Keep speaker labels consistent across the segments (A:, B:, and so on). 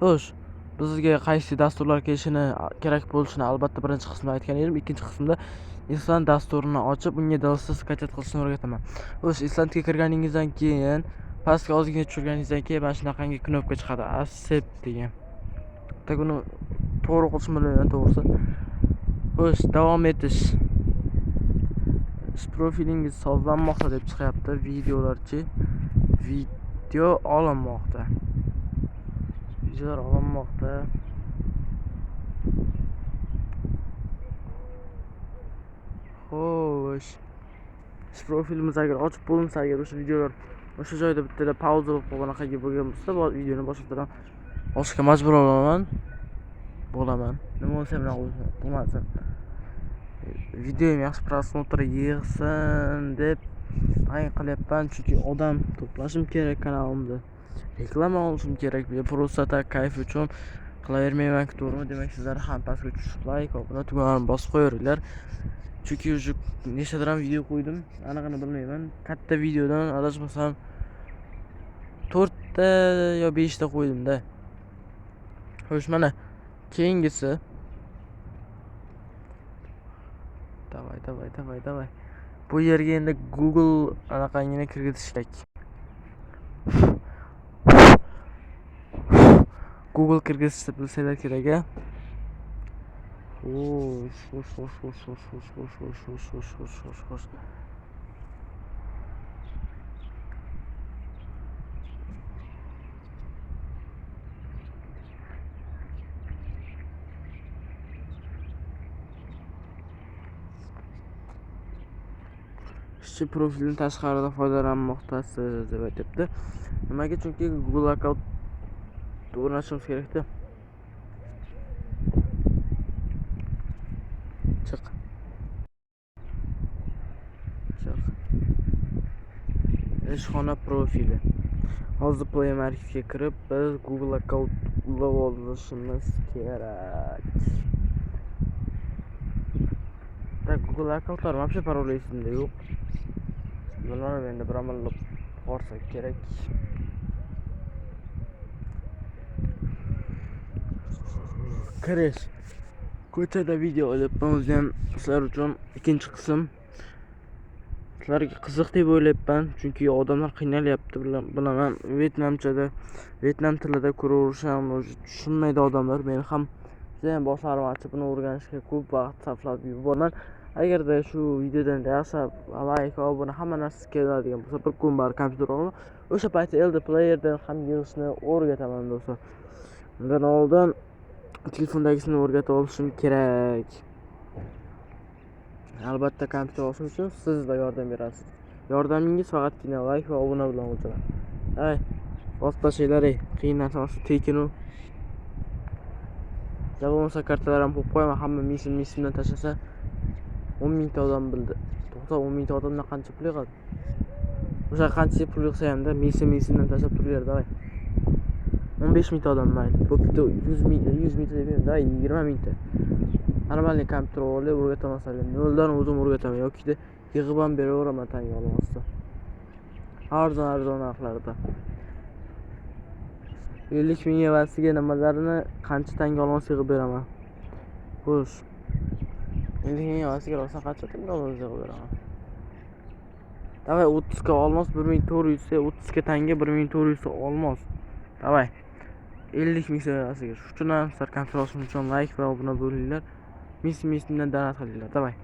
A: Xo'sh, bizga qaysi dasturlar kelishini, kerak bo'lishini albatta birinchi qismda aytgan edim. Ikkinchi qismda Island dasturini ochib, unga dlc skачать qilishni o'rgataman. Xo'sh, Islandga kirganingizdan keyin, pastga ozgina tushirganingizdan keyin mana shunaqangi knopka chiqadi. Accept degan. Tak uni to'g'ri o'qishni bilmayman to'g'risi. Xo'sh, davom etish. Profilingiz sozlanmoqda deb chiqyapti. Videolarchi. Video olinmoqda. Videolar olinmoqda. Xo'sh. Profilimiz agar ochib bo'linsa, agar o'sha videolar o'sha joyda bittada pauza bo'lib qolganaqangi bo'lgan bo'lsa, bu videoni boshqadan olishga majbur bo'laman. Nima bo'lsa ham bo'lmasin. Videom yaxshi prosmotr yig'sin deb tayin qilyapman, chunki odam to'plashim kerak kanalimda. Reklama olishim kerak. Просто так kayf uchun qilavermayman, to'g'rimi? Demak, sizlar ham pastga tushib like, obuna tugmasini bosib qo'yaveringlar. Chunki o'sha nechtadir ham video qo'ydim, anig'ini bilmayman. Katta videodan adashmasam 4 ta yo 5 ta qo'ydim-da. Xo'sh, mana keyingisi. Davay. Bu yerga endi Google anaqangini kirgitish kerak. Google kirgizishni bilsanglar kerak-a. Xo'sh. Ishchi profildan tashqarida foydalanmoqdasiz deb aytibdi. Nimaga? Chunki Google account o'rnatishimiz kerak-da. Chiq. Ishxona profili. Hozir Play arxivga kirib, biz Google account ulab olishimiz kerak. Tak Google accountlar вообще parol esimda yo'q. Bilmadim, endi bir amallab borsak kerak. Kirish. Ko'chada video olyapman, o'zim sizlar uchun ikkinchi qism. Sizlarga qiziq deb o'ylayapman, chunki odamlar qiynalyapti, bilaman. Vyetnam tilida ko'raverisham, tushunmaydi odamlar. Men ham judayam boshlarim ochib buni o'rganishga ko'p vaqt sarflab yuborman. Agarda shu videodan yaxshi like, obuna hamma narsa keladigan bo'lsa, bir kun bar kompyuter olaman. O'sha paytda LD Player'dan ham yig'ishni o'rgataman do'stlar. Undan oldin telefondagisini o'rgatib olishim kerak. Albatta kompyuter olishim uchun siz da yordam berasiz. Yordamingiz faqatgina like va obuna bilan o'tadi. Ay, bosib tashlaylar, qiynalsa tekinu. Bo'lmasa kartalar ham qo'yib qo'yaman, hamma misimdan tashlasa 10 mingta odam bildi. To'xta, 10 mingta odamdan qancha pul yig'adi? O'sha qancha pul yig'sa ham-da misimdan tashlab turinglar, davay. 15 mingta odam mayli. Bo'pti, 100 mingta deb, davay 20 mingta. Normalniy kompyuter olib o'rgatamaslar, noldan o'zim o'rgataman yoki yig'ib ham beraveraman tanga olmasdan. Arzon narxlarda. 50 ming evasiga nimalarni qancha tanga olmasa yig'ib beraman. Xo'sh. 50 ming evasiga olsa qancha tanga olmasa yig'ib beraman. Davay 30 ga olmos 1400 ta, 30 ga tanga 1400 ta olmos. Davay. 50 ming evasiga. Shu uchun ham sizlar kompyuter olishim uchun like va obuna bo'linglar. Misimdan donat qilinglar, davay.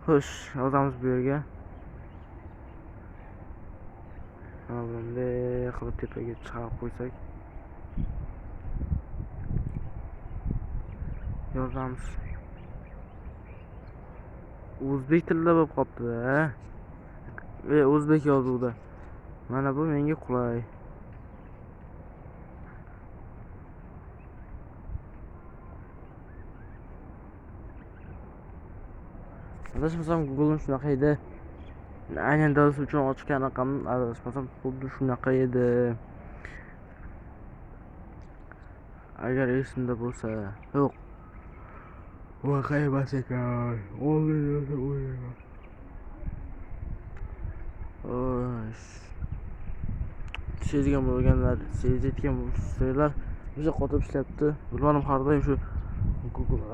A: Xo'sh, yozamiz bu yerga. Mana bunday qilib tepaga chiqarib qo'ysak. Yozamiz. O'zbek tilida bo'lib qopti-da. O'zbek yozuvda. Mana bu menga qulay. Adashmasam Google shunaqa edi. Aynan dars uchun ochgan raqamni adashmasam xuddi shunaqa edi. Agar esimda bo'lsa, yo'q. Voqea emas ekan. sezgan bo'lganlar, sezayotgan bo'lsanglar, o'sha qotib ishlayapti. Bilmadim, har doim shu Google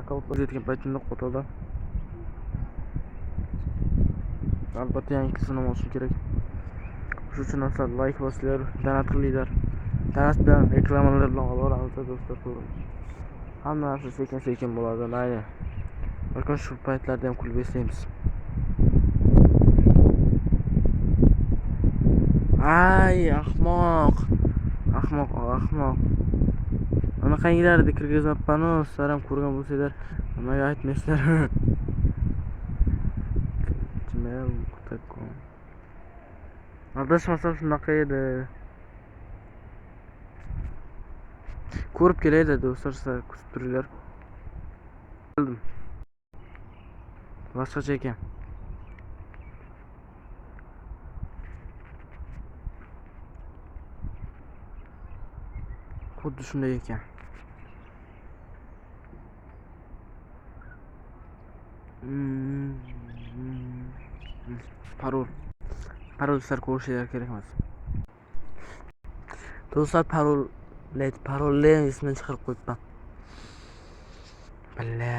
A: akkauntga yetgan paytimda qotadi. Albatta yangisini olishim kerak. Shuning uchun sizlar like bosinglar, donat qilinglar. Donat bilan reklamalar bilan olamiz do'stlar, to'g'ri. Hamma narsa sekin-sekin bo'ladi, mayli. Balkim shu paytlarda ham kulib eslaymiz. Ay, ahmoq. Anaqangilarni kirgizmabman-ku, sizlar ham ko'rgan bo'lsanglar, nimaga aytmaysizlar? Adashmasam shunaqa edi. Ko'rib kelaydi do'stlar, sizlar kutib turinglar. Bildim. Boshqacha ekan. Xuddi shunday ekan. Parol sizlar ko'rishingiz kerak emas. Do'stlar, parolni esimdan chiqarib qo'yibman. Billa.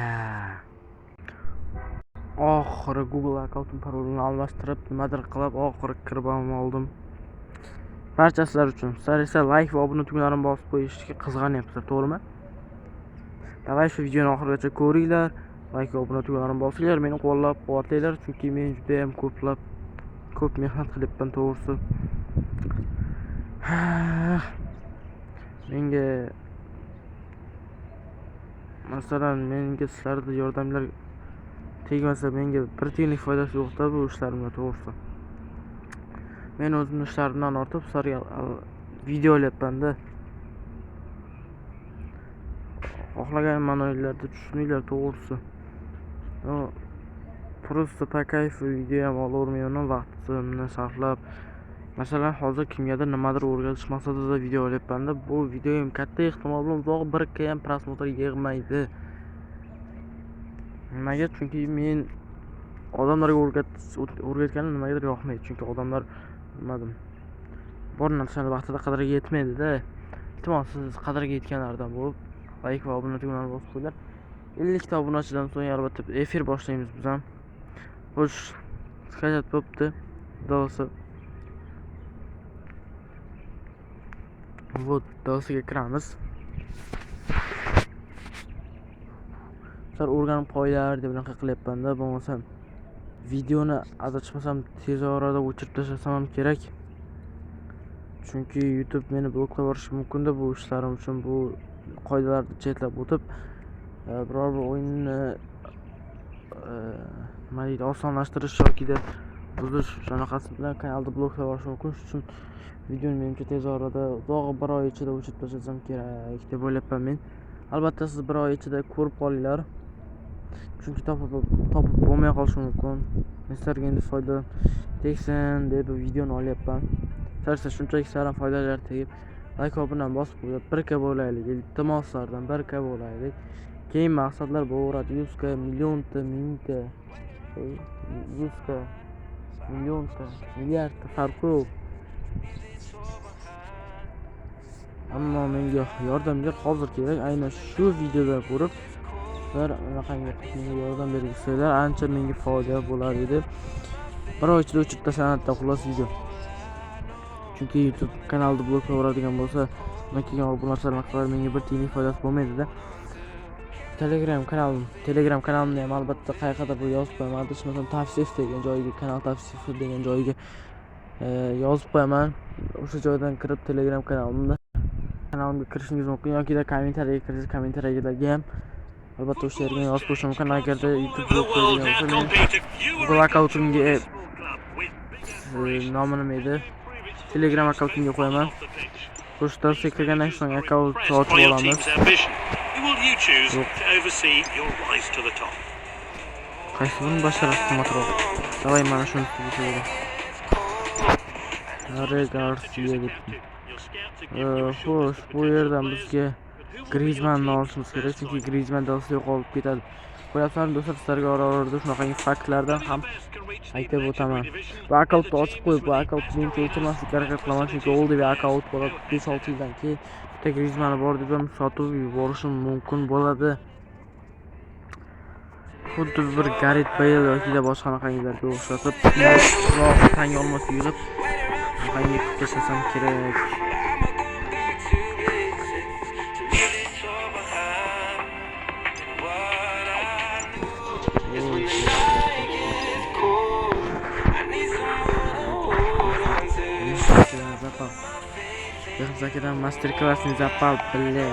A: Oxiri Google akkauntim parolini almashtirib, nimadir qilib, oxiri kirib oldim. Barcha sizlar uchun. Sizlar esa like va obuna tugmalarini bosib qo'yishga qizg'anyapsizlar, to'g'rimi? Davay shu videoni oxirigacha ko'ringlar. Like va obuna tugmalarini bosinglar, meni qo'llab-quvvatlanglar, chunki men juda ham ko'p mehnat qilyapman, to'g'risi. Menga sizlarning yordamlar tegmasa, menga bir tiyinlik foydasi yo'q-da bu ishlarimda, to'g'risi. Men o'zimning ishlarimdan ortib sizlarga video olyapman-da. Xohlagan ma'nolarda tushuninglar, to'g'risi. Просто по кайфу video ham olavermayman, vaqtimni sarflab. Masalan, hozir kimgadir nimadir o'rgatish maqsadida video olyapman-da. Bu video ham katta ehtimol bilan uzoq birga ham prosmotr yig'maydi. Nimaga? Chunki men odamlarga o'rgatganim nimagadir yoqmaydi. Chunki odamlar bilmadim. Bor narsani vaqtida qadriga yetmaydi-da. Iltimos, siz qadriga yetganlardan bo'lib, like va obuna tugmalarini bosib qo'yinglar. 50 ta obunachidan so'ng albatta efir boshlaymiz biz ham. Xo'sh, skajat bo'pti. Do'si. Bu dosiga kiramiz. Sizlar o'rganib qo'yinglar deb bunaqa qilyapman-da, bo'lmasam videoni adashmasam tez orada o'chirib tashlasam ham kerak. Chunki YouTube meni bloklab yuborishi mumkin-da bu ishlarim uchun. Bu qoidalarni chetlab o'tib, biror bir o'yinni nima deydi, osonlashtirish yoki buzish shunaqasi bilan kanalni bloklab yuborishi mumkin. Shuning uchun videoni menimcha tez orada uzoq bir oy ichida o'chirib tashlasam kerak deb o'ylayapman men. Albatta siz bir oy ichida ko'rib qolinglar. Chunki topib bo'lmay qolishi mumkin. Sizlarga endi foyda tegsin deb videoni olyapman. Sizlar shunchaki sara foydalar tegib, like va obunani bosib qo'yib, birga bo'laylik. Iltimoslardan birga bo'laylik. Keyin maqsadlar bo'laveradi. 100 ga, millionta, mingta, 100 ga, millionta, milliardta farqi yo'q. Ammo menga yordamga hozir kerak. Aynan shu videoda ko'rib, sizlar anaqangi menga yordam bersangiz, ancha menga foyda bo'lar edi. Bir oy ichida o'chirib tashlanadi xullas video. Chunki YouTube kanalni bloklab yuboradigan bo'lsa, men kelgan obunachilar qilib menga bir tiyinlik foydasi bo'lmaydi-da. Telegram kanalimni ham albatta qayerda bu yozib qo'yaman. Adashmasam tavsif degan joyiga, kanal tavsifi degan joyiga yozib qo'yaman. O'sha joydan kirib Telegram kanalimga kirishingiz mumkin yoki kommentariyaga kirsangiz, kommentariyadagi ham albatta o'sha yerga yozib qo'yish mumkin. Agarda YouTube blok qo'ygan bo'lsa, men Google akkauntimga nomini nima edi? Telegram akkauntimga qo'yaman. Qo'shdan kirgandan so'ng akkaunt ochib olamiz. Qaysini basharasi qimmatroq. Davay mana shuni tushiraman. Xo'sh, bu yerdan bizga Griezmannni olishimiz kerak, chunki Griezmann dosi yo'qolib ketadi. qo'yapsan do'stlar, sizlarga ora-orada shunaqangi faktlardan ham aytib o'taman. Bu akkauntni ochib qo'yib, bu akkauntni menga o'chirmaslikka harakat qilaman, chunki oldi bir akkaunt bo'ladi. 5-6 yildan keyin bitta Griezmann bor deb ham sotib yuborishim mumkin bo'ladi. Xuddi bir Gareth Bale yoki boshqa qanaqangilarga o'xshatib, tang olmos yig'ib, qanday tashlashim kerak. Zakidan master klassni zapal bile.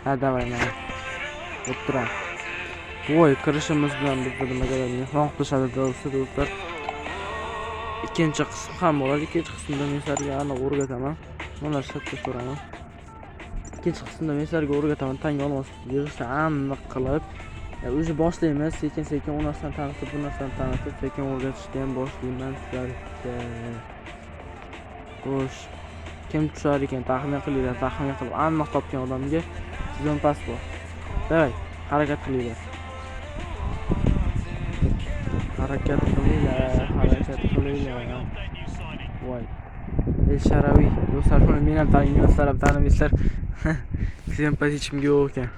A: Ha davay mana. O'tira. Voy, kirishimiz bilan bizda nimaga mehmon qilishadi do'stlar. Ikkinchi qism ham bo'ladi. Ikkinchi qismda men sizlarga aniq o'rgataman. Mana shu so'raman. Ikkinchi qismda men sizlarga o'rgataman. Tang olmos yig'ishni aniq qilib, o'zi boshlaymiz. Sekin-sekin u narsani tanitib, bu narsani tanitib, sekin o'rgatishdan boshlayman sizlarga. Xo'sh, kim tushar ekan taxmin qilinglar, taxmin qilib aniq topgan odamga sizdan pas bor. Davay, harakat qilinglar. Harakat qilinglar. Voy. El Sharaviy, do'stlar, buni men ham taniyman, tanimaysizlar. Simpatikimga yo'q ekan.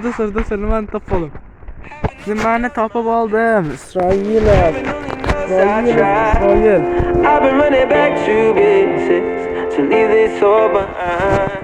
A: Do'stlar, nimani topib oldim? Nimani topib oldim? Isroil.
B: I've been running back to basics to leave this all behind.